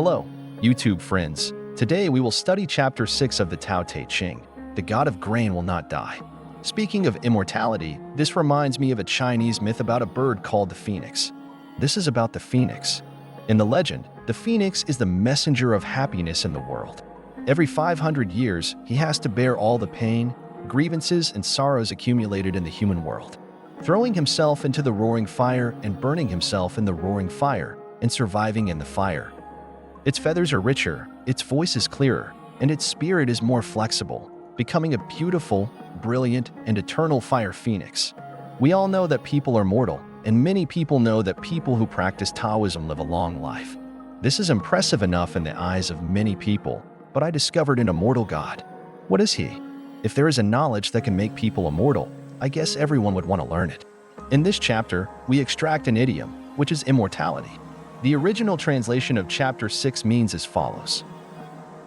Hello, YouTube friends. Today we will study Chapter 6 of the Tao Te Ching, The God of Grain Will Not Die. Speaking of immortality, this reminds me of a Chinese myth about a bird called the phoenix. This is about the phoenix. In the legend, the phoenix is the messenger of happiness in the world. Every 500 years, he has to bear all the pain, grievances, and sorrows accumulated in the human world, throwing himself into the roaring fire and burning himself in the roaring fire and surviving in the fire. Its feathers are richer, its voice is clearer, and its spirit is more flexible, becoming a beautiful, brilliant, and eternal fire phoenix. We all know that people are mortal, and many people know that people who practice Taoism live a long life. This is impressive enough in the eyes of many people, but I discovered an immortal God. What is he? If there is a knowledge that can make people immortal, I guess everyone would want to learn it. In this chapter, we extract an idiom, which is immortality. The original translation of Chapter 6 means as follows.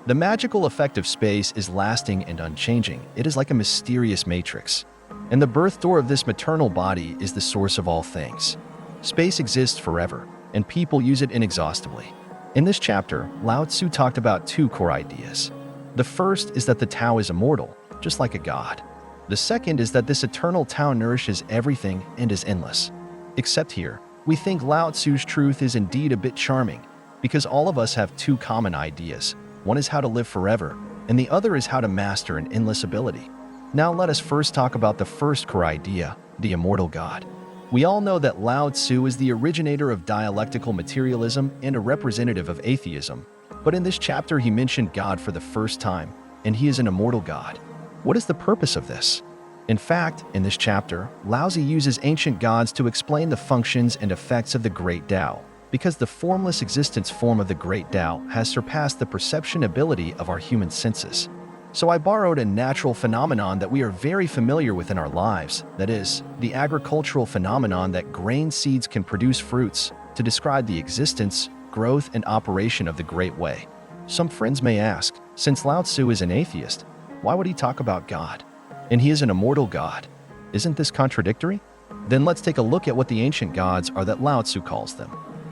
The magical effect of space is lasting and unchanging. It is like a mysterious matrix. And the birth door of this maternal body is the source of all things. Space exists forever, and people use it inexhaustibly. In this chapter, Lao Tzu talked about two core ideas. The first is that the Tao is immortal, just like a god. The second is that this eternal Tao nourishes everything and is endless. Except here, we think Lao Tzu's truth is indeed a bit charming, because all of us have two common ideas. One is how to live forever, and the other is how to master an endless ability. Now let us first talk about the first core idea, the immortal God. We all know that Lao Tzu is the originator of dialectical materialism and a representative of atheism, but in this chapter he mentioned God for the first time, and he is an immortal God. What is the purpose of this? In fact, in this chapter, Lao Tzu uses ancient gods to explain the functions and effects of the great Tao, because the formless existence form of the great Tao has surpassed the perception ability of our human senses. So I borrowed a natural phenomenon that we are very familiar with in our lives, that is, the agricultural phenomenon that grain seeds can produce fruits, to describe the existence, growth, and operation of the Great Way. Some friends may ask, since Lao Tzu is an atheist, why would he talk about God? And he is an immortal God. Isn't this contradictory? Then let's take a look at what the ancient gods are that Lao Tzu calls them.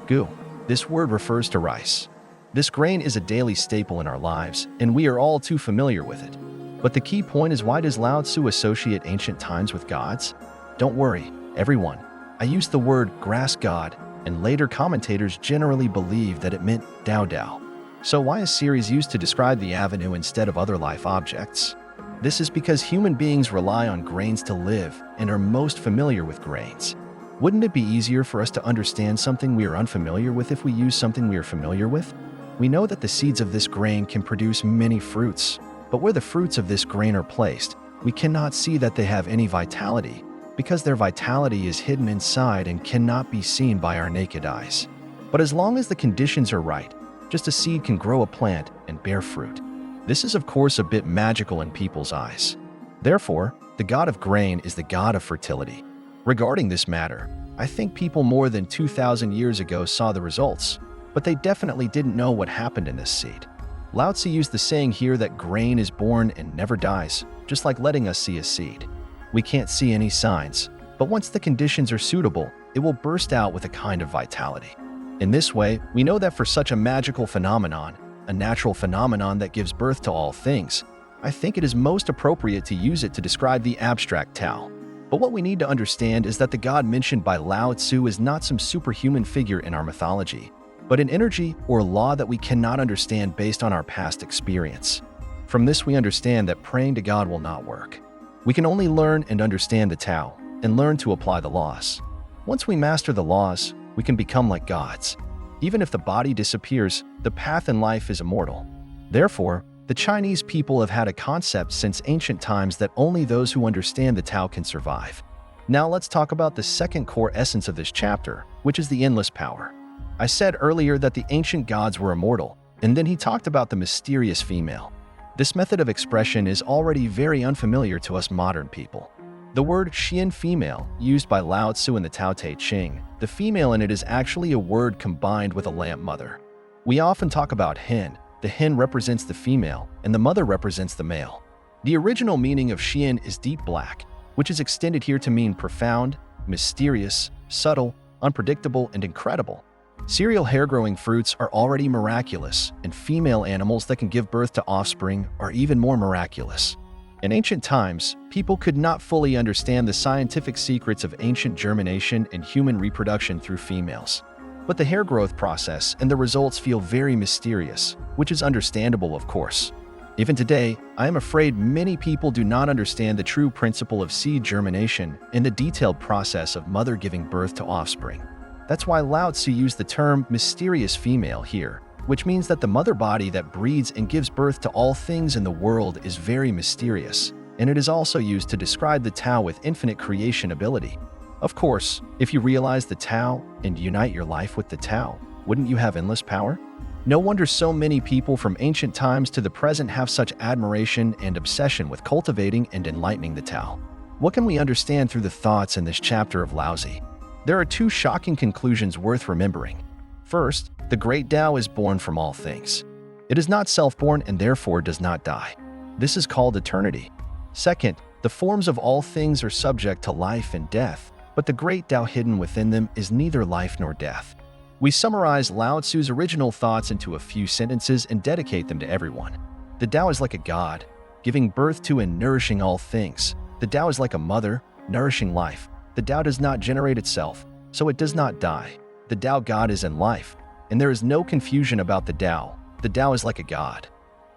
Gu. This word refers to rice. This grain is a daily staple in our lives, and we are all too familiar with it. But the key point is, why does Lao Tzu associate ancient times with gods? Don't worry, everyone. I used the word grass god, and later commentators generally believed that it meant Dao Dao. So why is Ceres used to describe the avenue instead of other life objects? This is because human beings rely on grains to live and are most familiar with grains. Wouldn't it be easier for us to understand something we are unfamiliar with if we use something we are familiar with? We know that the seeds of this grain can produce many fruits, but where the fruits of this grain are placed, we cannot see that they have any vitality, because their vitality is hidden inside and cannot be seen by our naked eyes. But as long as the conditions are right, just a seed can grow a plant and bear fruit. This is of course a bit magical in people's eyes. Therefore, the god of grain is the god of fertility. Regarding this matter, I think people more than 2,000 years ago saw the results, but they definitely didn't know what happened in this seed. Lao Tzu used the saying here that grain is born and never dies, just like letting us see a seed. We can't see any signs, but once the conditions are suitable, it will burst out with a kind of vitality. In this way, we know that for such a magical phenomenon, a natural phenomenon that gives birth to all things, I think it is most appropriate to use it to describe the abstract Tao. But what we need to understand is that the God mentioned by Lao Tzu is not some superhuman figure in our mythology, but an energy or law that we cannot understand based on our past experience. From this we understand that praying to God will not work. We can only learn and understand the Tao, and learn to apply the laws. Once we master the laws, we can become like gods. Even if the body disappears, the path in life is immortal. Therefore, the Chinese people have had a concept since ancient times that only those who understand the Tao can survive. Now let's talk about the second core essence of this chapter, which is the endless power. I said earlier that the ancient gods were immortal, and then he talked about the mysterious female. This method of expression is already very unfamiliar to us modern people. The word Xian female, used by Lao Tzu in the Tao Te Ching, the female in it is actually a word combined with a lamp mother. We often talk about hen. The hen represents the female, and the mother represents the male. The original meaning of Xian is deep black, which is extended here to mean profound, mysterious, subtle, unpredictable, and incredible. Cereal hair-growing fruits are already miraculous, and female animals that can give birth to offspring are even more miraculous. In ancient times, people could not fully understand the scientific secrets of ancient germination and human reproduction through females. But the hair growth process and the results feel very mysterious, which is understandable, of course. Even today, I am afraid many people do not understand the true principle of seed germination and the detailed process of mother giving birth to offspring. That's why Lao Tzu used the term mysterious female here, which means that the mother body that breeds and gives birth to all things in the world is very mysterious, and it is also used to describe the Tao with infinite creation ability. Of course, if you realize the Tao and unite your life with the Tao, wouldn't you have endless power? No wonder so many people from ancient times to the present have such admiration and obsession with cultivating and enlightening the Tao. What can we understand through the thoughts in this chapter of Lao Tzu? There are two shocking conclusions worth remembering. First, the great Tao is born from all things. It is not self-born and therefore does not die. This is called eternity. Second, the forms of all things are subject to life and death, but the great Tao hidden within them is neither life nor death. We summarize Lao Tzu's original thoughts into a few sentences and dedicate them to everyone. The Tao is like a god, giving birth to and nourishing all things. The Tao is like a mother, nourishing life. The Tao does not generate itself, so it does not die. The Tao God is in life, and there is no confusion about the Tao. The Tao is like a god,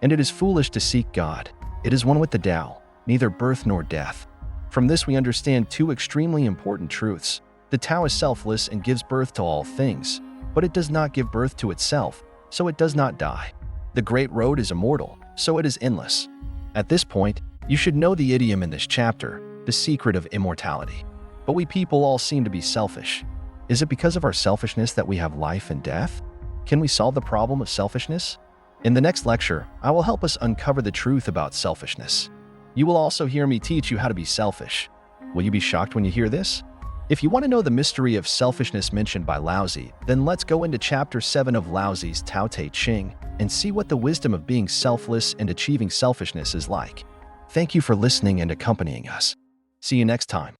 and it is foolish to seek God. It is one with the Tao, neither birth nor death. From this we understand two extremely important truths. The Tao is selfless and gives birth to all things, but it does not give birth to itself, so it does not die. The Great Road is immortal, so it is endless. At this point, you should know the idiom in this chapter, the secret of immortality. But we people all seem to be selfish. Is it because of our selfishness that we have life and death? Can we solve the problem of selfishness? In the next lecture, I will help us uncover the truth about selfishness. You will also hear me teach you how to be selfish. Will you be shocked when you hear this? If you want to know the mystery of selfishness mentioned by Lao Tzu, then let's go into Chapter 7 of Lao Tzu's Tao Te Ching and see what the wisdom of being selfless and achieving selfishness is like. Thank you for listening and accompanying us. See you next time.